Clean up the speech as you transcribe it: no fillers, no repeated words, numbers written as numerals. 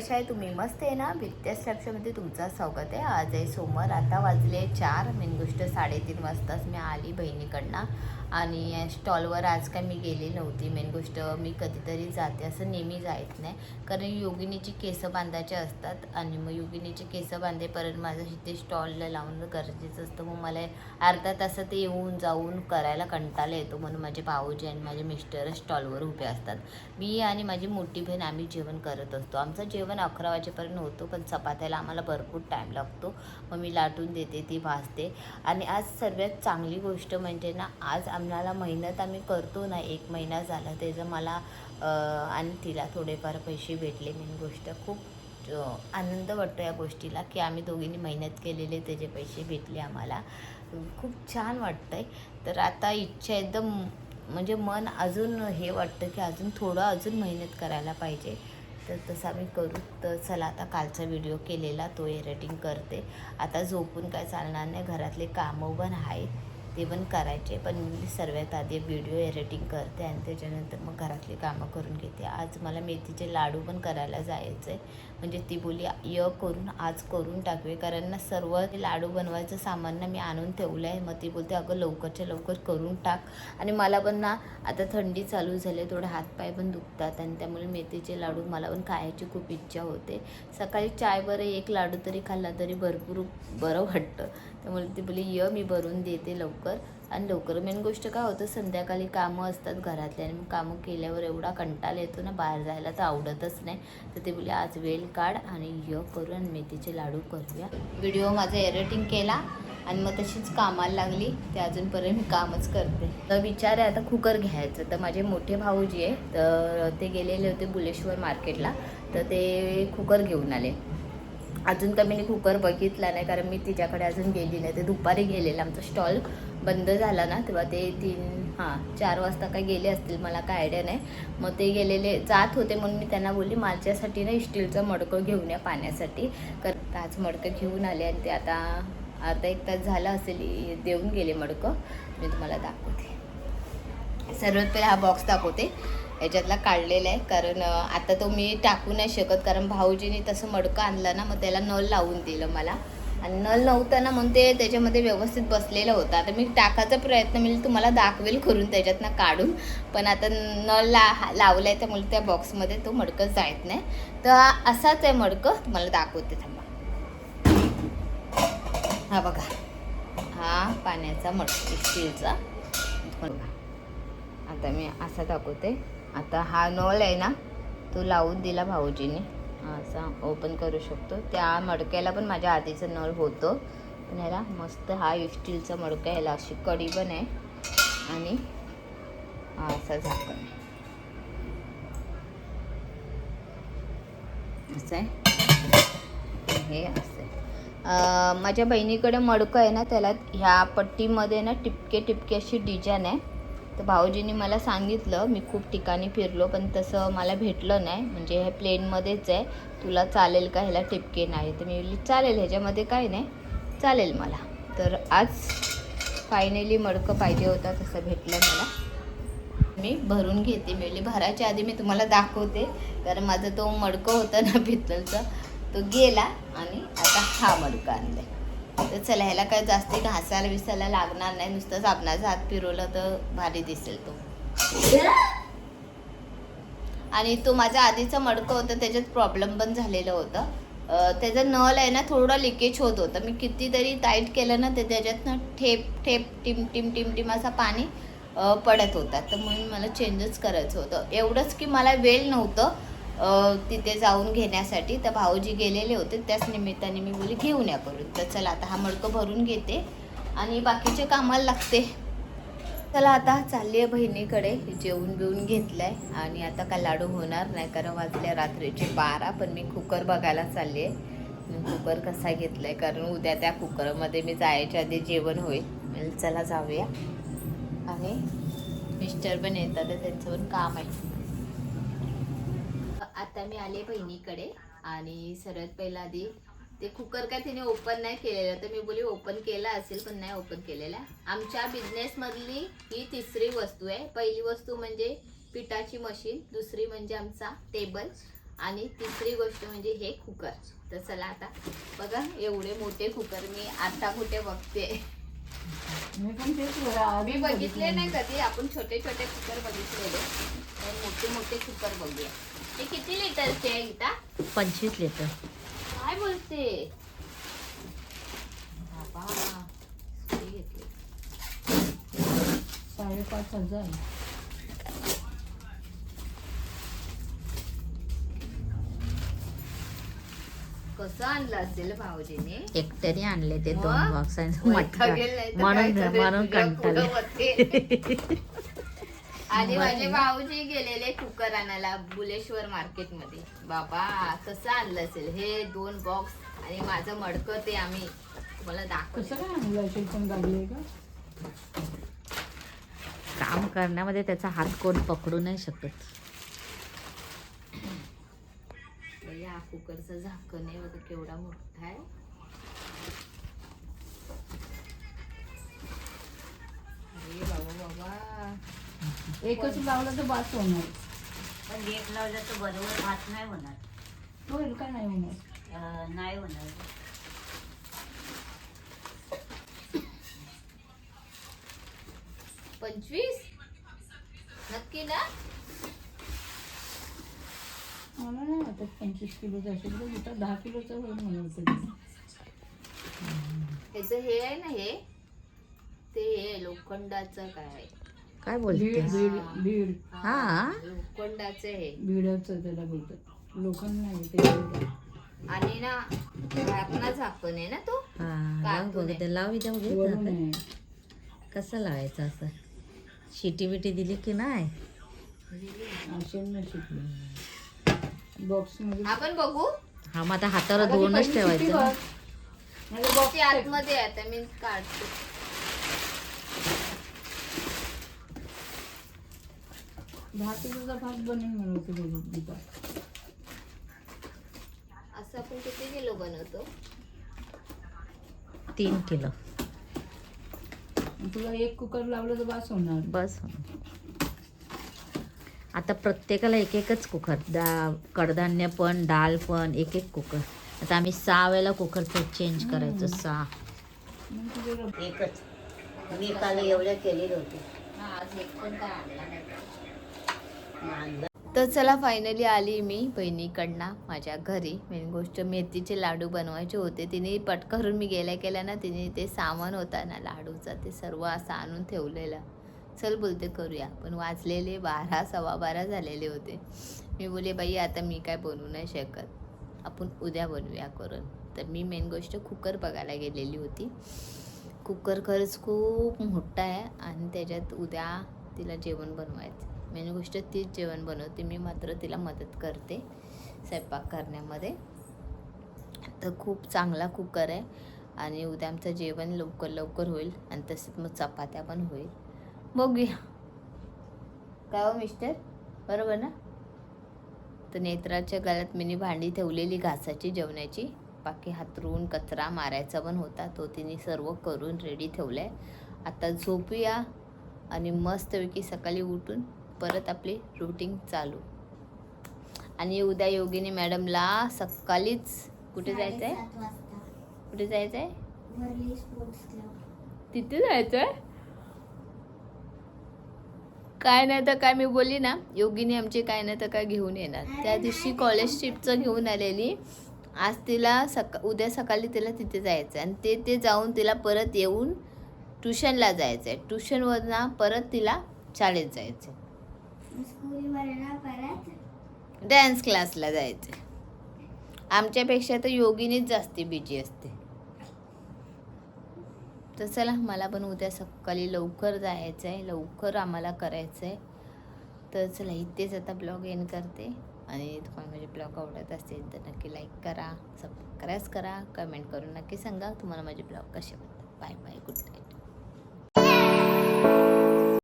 कशा आहे तुम्ही? मस्त आहे ना? बित्यास लक्षामध्ये तुमचं स्वागत आहे. आज आहे सोमवार. आता वाजले 4. मेन गोष्ट 3:30 वाजताच मी आली बहिणीकडनं. आणि स्टॉलवर आज काय मी गेली नव्हती. मेन गोष्ट मी कधीतरी जाते, असं नेहमी जायत नाही, कारण योगिनीची केसं बांधायचे असतात आणि मग योगिनीचे केसं बांधेपर्यंत माझं इथे स्टॉलला लावणं गरजेचं असतं. मग मला अर्धा तासात येऊन जाऊन करायला कंटाळा येतो, म्हणून माझे भाऊजी आणि माझे मिस्टर स्टॉलवर उभे असतात. मी आणि माझी मोठी बहीण आम्ही जेवण करत असतो. आमचं जेवण 11 वाजेपर्यंत होतो, पण चपात्याला आम्हाला भरपूर टाईम लागतो. मग मी लाटून देते, ती भाजते. आणि आज सर्वात चांगली गोष्ट म्हणजे ना, आज आम्हाला मेहनत आम्ही करतो ना, 1 महिना झाला, त्याचं मला आणि तिला थोडेफार पैसे भेटले. मेन गोष्ट खूप आनंद वाटतो या गोष्टीला, की आम्ही दोघींनी मेहनत केलेले त्याचे पैसे भेटले आम्हाला. खूप छान वाटतं आहे. तर आता इच्छा एकदम म्हणजे मन अजून हे वाटतं की अजून मेहनत करायला पाहिजे. तर तसं आम्ही करू. तर चला, आता कालचा व्हिडिओ केलेला तो एडिटिंग करते. आता झोपून काय चालणार नाही, घरातले कामं पण आहेत ते पण करायचे, पण मी सर्वात आधी व्हिडिओ एडिटिंग करते आणि त्याच्यानंतर मग घरातली कामं करून घेते. आज मला मेथीचे लाडू पण करायला जायचं आहे. म्हणजे ती बोली करून आज करून टाकवे, कारण ना सर्व लाडू बनवायचं सामान ना मी आणून ठेवलं आहे. मग ती बोलते अगं लवकरच्या लवकर करून टाक. आणि मला पण ना आता थंडी चालू झाली, थोडे हातपाय पण दुखतात आणि त्यामुळे मेथीचे लाडू मला पण खायची खूप इच्छा होते. सकाळी चायवर 1 लाडू तरी खाल्ला तरी भरपूर बरं वाटतं. त्यामुळे ती बोली मी भरून देते लवकर. आणि लवकर मेन गोष्ट काय होतं, संध्याकाळी कामं असतात घरातले आणि मग कामं केल्यावर एवढा कंटाळा येतो ना, बाहेर जायला तर आवडतच नाही. तर ते बोली आज वेळ काढ आणि करू आणि मेथीचे लाडू करूया. व्हिडिओ माझा एडिटिंग केला आणि मग तशीच कामाला लागली. ते अजूनपर्यंत मी कामच करते. तर विचार आहे आता कुकर घ्यायचं. तर माझे मोठे भाऊजी आहे, तर ते गेलेले होते बुलेश्वर मार्केटला, तर ते कुकर घेऊन आले. अजून तर मी कुकर बघितला नाही, कारण मी तिच्याकडे अजून गेली नाही. ते दुपारी गेलेलं, आमचा स्टॉल बंद झाला ना, तेव्हा ते 4 वाजता काय गेले असतील, मला काय आयडिया नाही. मग ते गेलेले जात होते, म्हणून मी त्यांना बोलली माझ्यासाठी ना स्टीलचं मडकं घेऊन या पाण्यासाठी. कारण आज मडकं घेऊन आले आणि ते आता अर्धा 1 तास झाला असेल देऊन गेले मडकं. मी तुम्हाला दाखवते. सर्वात पहिले हा बॉक्स दाखवते, याच्यातला काढलेला आहे. कारण आता तो मी टाकू नाही शकत, कारण भाऊजीने तसं मडकं आणलं ना, मग त्याला नळ लावून दिलं मला. आणि नळ नव्हतं ना, म्हणून ते त्याच्यामध्ये व्यवस्थित बसलेलं होतं. आता मी टाकायचा प्रयत्न मी तुम्हाला दाखवेल करून त्याच्यातनं काढून, पण आता नळ लावलं आहे त्यामुळे त्या बॉक्समध्ये तो मडकं जायत नाही. तर असाच आहे मडकं, तुम्हाला दाखवते थांबा. हा बघा, हा पाण्याचा मडकं स्टीलचा. आता मी असा दाखवते. आता हा नळ आहे ना, तो लावून दिला भाऊजीने, असा ओपन करू शकतो. त्या मडक्याला पण माझ्या आधीचं नळ होतं, पण ह्याला मस्त हा स्टीलचा मडका, ह्याला अशी कडी पण आहे आणि हा असा झाकण आहे. असं आहे हे, असं आहे. माझ्या बहिणीकडे मडकं आहे ना, त्याला ह्या पट्टीमध्ये ना टिपके अशी डिझाईन आहे. तर भाऊजींनी मला सांगितलं, मी खूप ठिकाणी फिरलो पण तसं मला भेटलं नाही. म्हणजे हे प्लेनमध्येच आहे, तुला चालेल का, ह्याला टिपके नाही. तर मी बोलली चालेल, ह्याच्यामध्ये काय नाही, चालेल मला. तर आज फायनली मडकं पाहिजे होता तसं भेटलं मला. मी भरून घेते. मी बोलली भरायच्या आधी मी तुम्हाला दाखवते, कारण माझं तो मडकं होतं ना पितलचा, तो गेला आणि आता हा मडकं आणलं. तर चला, ह्याला काय जास्त घासायला विसायला लागणार नाही, नुसतं साबणाचा हात फिरवलं तर भारी दिसेल तो. आणि तो माझा आधीचा मडकं होतं, त्याच्यात प्रॉब्लेम पण झालेलं होतं. त्याचं नळ आहे ना थोडं लिकेज होत होतं. मी कितीतरी टाईट केलं ना, ते त्याच्यात ना ठेप टिम टिम टिम टिम असा पाणी पडत होता. तर म्हणून मला चेंजच करायचं होतं. एवढंच की मला वेळ नव्हतं तिथे जाऊन घेण्यासाठी. तर भाऊजी गेलेले होते, त्याच निमित्ताने मी बोली घेऊन या करून. तर चला, आता हा मडकं भरून घेते आणि बाकीचे कामाला लागते. चला, आता चालली आहे बहिणीकडे. जेवून बिवून घेतलं आहे आणि आता काय लाडू होणार नाही, कारण वाजल्या रात्रीचे 12. पण मी कुकर बघायला चालली आहे. मी कुकर कसा घेतला आहे, कारण उद्या त्या कुकरमध्ये मी जायच्या आधी जेवण होईल. चला जाऊया. आणि मिस्टर पण येतात, त्यांचं पण काम आहे. आता मी आले बहिणीकडे आणि सर्वात पहिला आधी ते कुकर काय तिने ओपन नाही केलेलं, तर मी बोली ओपन केला असेल, पण नाही ओपन केलेला. आमच्या बिझनेसमधली ही 3री वस्तू आहे. पहिली वस्तू म्हणजे पिठाची मशीन, दुसरी म्हणजे आमचा टेबल आणि तिसरी गोष्ट म्हणजे हे कुकर. तर चला आता बघा, एवढे मोठे कुकर मी आता कुठे बघते. मी बघितले नाही कधी. आपण छोटे छोटे कुकर बघितलेले, तर मोठे मोठे कुकर बघूया. हे किती लिटरचे आहे गीता? 25 लिटर. काय बोलते बाबा? घेतले 5,500. कसं आणलं असेल भाऊजीने? एकट्याने आणले ते 2 मग? बॉक्स वैताग गेलाय तर काय करेल? म्हणून तुझ्या कंटाळले. पुढं होते. आणि माझे भाऊजी गेलेले कुकर आणायला बुलेश्वर मार्केट मध्ये. बाबा कसं आणलं असेल हे 2 बॉक्स आणि माझं मडकं. ते आम्ही तुम्हाला दाखवलं. कसं काय आणलं असेल, पण गाडी आहे का? काम करण्यामध्ये त्याचा हात कोण पकडू नाही शकत. या कुकरचं झाकण आहे बघा, केवढा मोठा आहे. अरे बाबा बाबा, एकच लावलं तर बास होणार. पण एक लावलं तर बरोबर भात नाही होणार. होईल का नाही होणार? नाही होणार. 25 नक्की ना? मला नाही वाटत 25 किलोचं असेल तर. इथं 10 किलोचं होईल मला वाटतं. ह्याचं हे आहे ना, हे ते लोखंडाचं काय बोलते? बीड. हा, लोखंडाचं हे बीडचं त्याला बोलतात. लोखंड नाही ते बीड. आणि ना झाकणा झाकण आहे ना तो. लाव इथे वरून बघ कसं लावायचं असं. शिटी बिटी दिली की नाही? असेल ना शिटी बॉक्स मध्ये. आपण बघू. हा, मग आता हातावर 2च ठेवायचं. बॉक्स आतमध्ये आहे, आता मी काढते. भात किलोचा भात बनेल म्हणून. असं आपण किती किलो बनवतो? 3 किलो. तुला एक कुकर लावलं तर बस होणार. बस होणार. आता प्रत्येकाला एक एकच कुकर. कडधान्य पण, डाळ पण, एक एक कुकर. आता आम्ही 6 वेळेला कुकरचं चेंज करायचं. 6. एकच. मी काल एवढ्या केलेले होते. आज एक पण काय आणला नाही. आणलं. तर चला, फायनली आली मी बहिणीकडनं माझ्या घरी. मेन गोष्ट मेथीचे लाडू बनवायचे होते. तिने पटकरून मी गेल्या ना, तिने ते सामान होता ना लाडूचा, ते सर्व असं आणून ठेवलेलं. चल बोलते करूया, पण वाजलेले 12, 12:15 झालेले होते. मी बोले बाई आता मी काय बनवू नाही शकत, आपण उद्या बनवूया करून. तर मी मेन गोष्ट कुकर बघायला गेलेली होती. कुकर खरंच खूप मोठा आहे आणि त्याच्यात उद्या तिला जेवण बनवायचं. मेन गोष्ट तीच जेवण बनवते, मी मात्र तिला मदत करते स्वयंपाक करण्यामध्ये. तर खूप चांगला कुकर आहे आणि उद्या आमचं जेवण लवकर लवकर होईल आणि तसंच मग चपात्या पण होईल. बघूया काय हो मिस्टर, बरोबर ना? तर नेत्राच्या गळ्यात मिनी भांडी ठेवलेली घासाची जेवणाची. बाकी हातरून कचरा मारायचा पण होता, तो तिने सर्व करून रेडी ठेवलं आहे. आता झोपूया आणि मस्तपैकी सकाळी उठून परत आपली रुटीन चालू. आणि उद्या योगिनी मॅडमला सकाळीच कुठे जायचं आहे? कुठे जायचं आहे? तिथे जायचं आहे. काय नाही तर काय, मी बोलली ना योगिनी आमची काय नाही तर काय घेऊन येणार. त्या दिवशी कॉलेज ट्रिपचं घेऊन आलेली. आज तिला उद्या सकाळी तिला तिथे जायचं आहे आणि ते जाऊन तिला परत येऊन ट्युशनला जायचं आहे. ट्युशनवरनं परत तिला शाळेत जायचं आहे. डान्स क्लासला जायचं. आमच्यापेक्षा तर योगिनीच जास्ती बिजी असते. तर चला, मला पण उद्या सकाळी लवकर जायचं आहे, लवकर आम्हाला करायचं आहे. तर चला, इथेच आता ब्लॉग एंड करते. आणि तुम्हाला माझे ब्लॉग आवडत असेल तर नक्की लाईक करा, सबस्क्राईब करा, कमेंट करून नक्की सांगा तुम्हाला माझे ब्लॉग कसे वाटतात. Bye bye, good night.